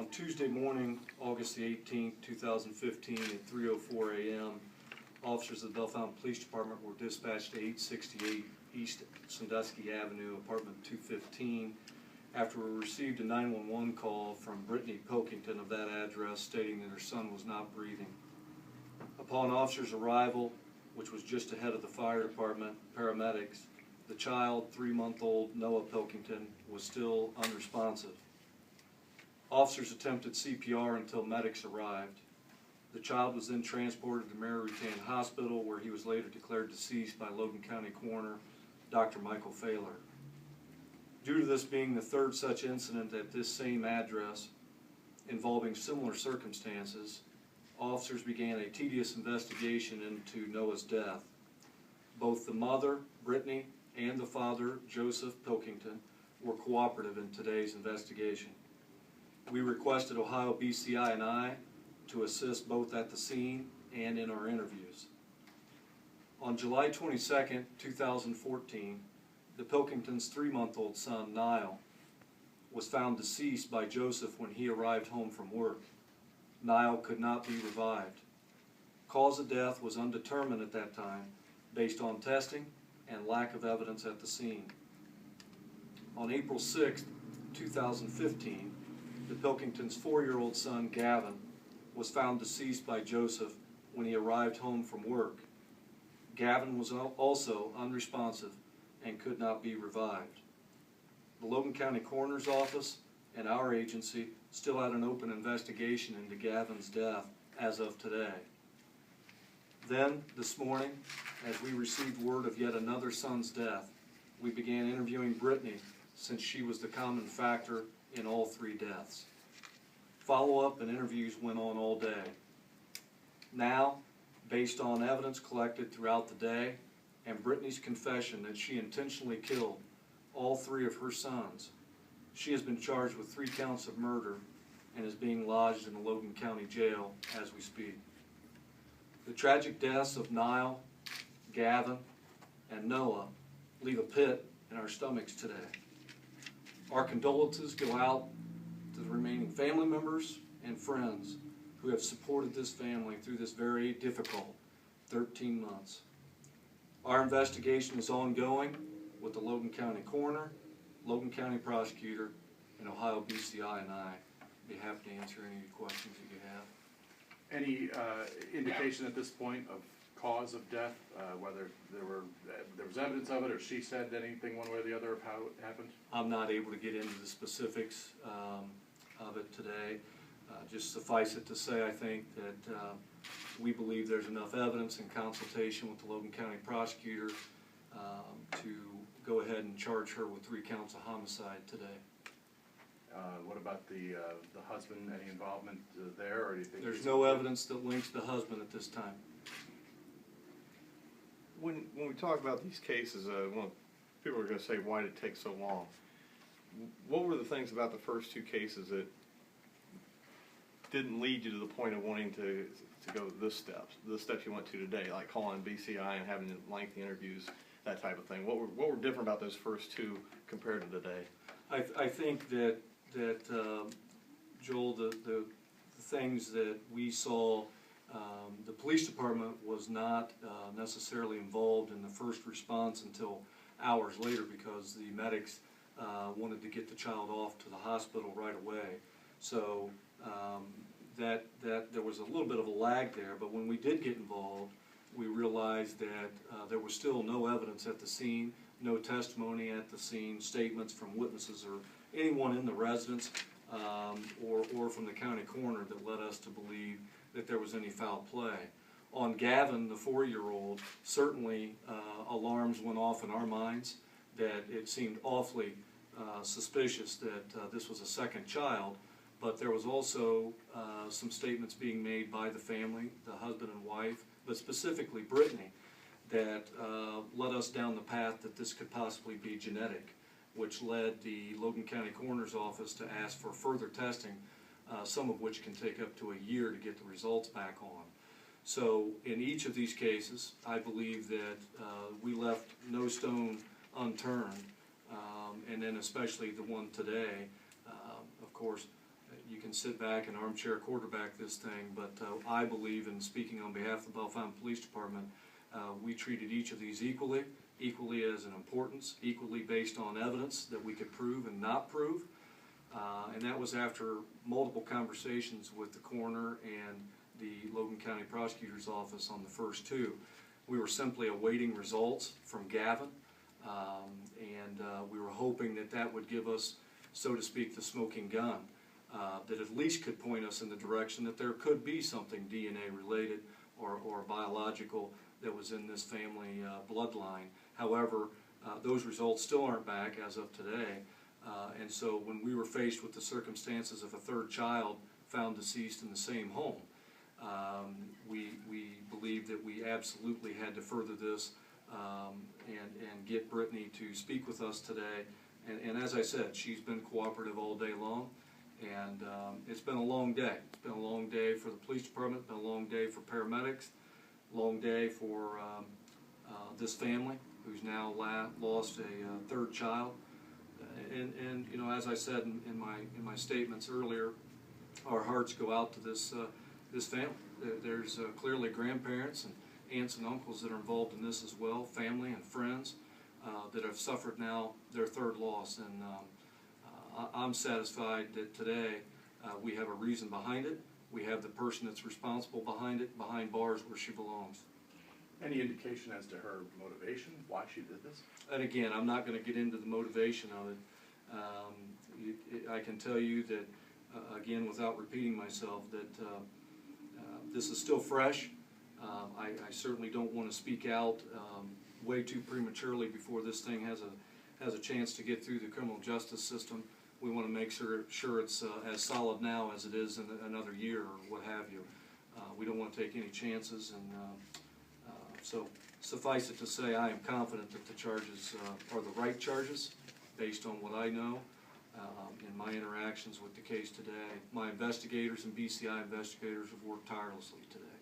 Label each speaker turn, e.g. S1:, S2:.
S1: On Tuesday morning, August the 18th, 2015, at 3:04 a.m., officers of the Bellefontaine Police Department were dispatched to 868 East Sandusky Avenue, apartment 215, after we received a 911 call from Brittany Pilkington of that address stating that her son was not breathing. Upon officers' arrival, which was just ahead of the fire department paramedics, the child, 3-month-old Noah Pilkington, was still unresponsive. Officers attempted CPR until medics arrived. The child was then transported to Mary Rutan Hospital, where he was later declared deceased by Logan County Coroner Dr. Michael Failer. Due to this being the third such incident at this same address involving similar circumstances, officers began a tedious investigation into Noah's death. Both the mother, Brittany, and the father, Joseph Pilkington, were cooperative in today's investigation. We requested Ohio BCI and I to assist both at the scene and in our interviews. On July 22nd, 2014, the Pilkington's 3-month-old son, Niall, was found deceased by Joseph when he arrived home from work. Niall could not be revived. Cause of death was undetermined at that time based on testing and lack of evidence at the scene. On April 6th, 2015, the Pilkington's 4-year-old son, Gavin, was found deceased by Joseph when he arrived home from work. Gavin was also unresponsive and could not be revived. The Logan County Coroner's Office and our agency still had an open investigation into Gavin's death as of today. Then, this morning, as we received word of yet another son's death, we began interviewing Brittany, since she was the common factor in all 3 deaths. Follow-up and interviews went on all day. Now, based on evidence collected throughout the day and Brittany's confession that she intentionally killed all 3 of her sons, she has been charged with 3 counts of murder and is being lodged in the Logan County Jail as we speak. The tragic deaths of Niall, Gavin, and Noah leave a pit in our stomachs today. Our condolences go out to the remaining family members and friends who have supported this family through this very difficult 13 months. Our investigation is ongoing with the Logan County Coroner, Logan County Prosecutor, and Ohio BCI and I. Be happy to answer any questions that you have.
S2: Any indication at this point of cause of death, whether there was evidence of it, or she said anything one way or the other of how it happened?
S1: I'm not able to get into the specifics of it today. Just suffice it to say, I think that we believe there's enough evidence in consultation with the Logan County Prosecutor to go ahead and charge her with 3 counts of homicide today.
S2: What about the husband? Any involvement there, or do you think
S1: there's no evidence that links the husband at this time?
S3: When we talk about these cases, people are going to say, why did it take so long? What were the things about the first 2 cases that didn't lead you to the point of wanting to go the steps you went to today, like calling BCI and having lengthy interviews, that type of thing? What were different about those first 2 compared to today?
S1: I think that Joel, the things that we saw, the police department was not necessarily involved in the first response until hours later, because the medics wanted to get the child off to the hospital right away. So that there was a little bit of a lag there, but when we did get involved, we realized that there was still no evidence at the scene, no testimony at the scene, statements from witnesses or anyone in the residence or from the county coroner that led us to believe that there was any foul play. On Gavin, the 4-year-old, certainly alarms went off in our minds that it seemed awfully suspicious that this was a second child, but there was also some statements being made by the family, the husband and wife, but specifically Brittany, that led us down the path that this could possibly be genetic, which led the Logan County Coroner's Office to ask for further testing, some of which can take up to a year to get the results back on. So in each of these cases, I believe that we left no stone unturned, and then especially the one today. Of course, you can sit back and armchair quarterback this thing, but I believe, in speaking on behalf of the Bellefonte Police Department, we treated each of these equally as an importance, equally based on evidence that we could prove and not prove. And that was after multiple conversations with the coroner and the Logan County Prosecutor's Office on the first two. We were simply awaiting results from Gavin, and we were hoping that that would give us, so to speak, the smoking gun, that at least could point us in the direction that there could be something DNA related or biological that was in this family bloodline. However, those results still aren't back as of today, and so when we were faced with the circumstances of a third child found deceased in the same home, we believed that we absolutely had to further this and get Brittany to speak with us today. And as I said, she's been cooperative all day long, and it's been a long day. It's been a long day for the police department, it's been a long day for paramedics, long day for this family who's now lost a third child. And you know, as I said in my statements earlier, our hearts go out to this family. There's clearly grandparents and aunts and uncles that are involved in this as well, family and friends that have suffered now their third loss. And I'm satisfied that today we have a reason behind it. We have the person that's responsible behind it, behind bars where she belongs.
S2: Any indication as to her motivation, why she did this?
S1: And again, I'm not going to get into the motivation of it. I can tell you that, again, without repeating myself, that this is still fresh. I certainly don't want to speak out way too prematurely before this thing has a chance to get through the criminal justice system. We want to make sure it's as solid now as it is in another year or what have you. We don't want to take any chances, and so suffice it to say, I am confident that the charges are the right charges based on what I know in my interactions with the case today. My investigators and BCI investigators have worked tirelessly today.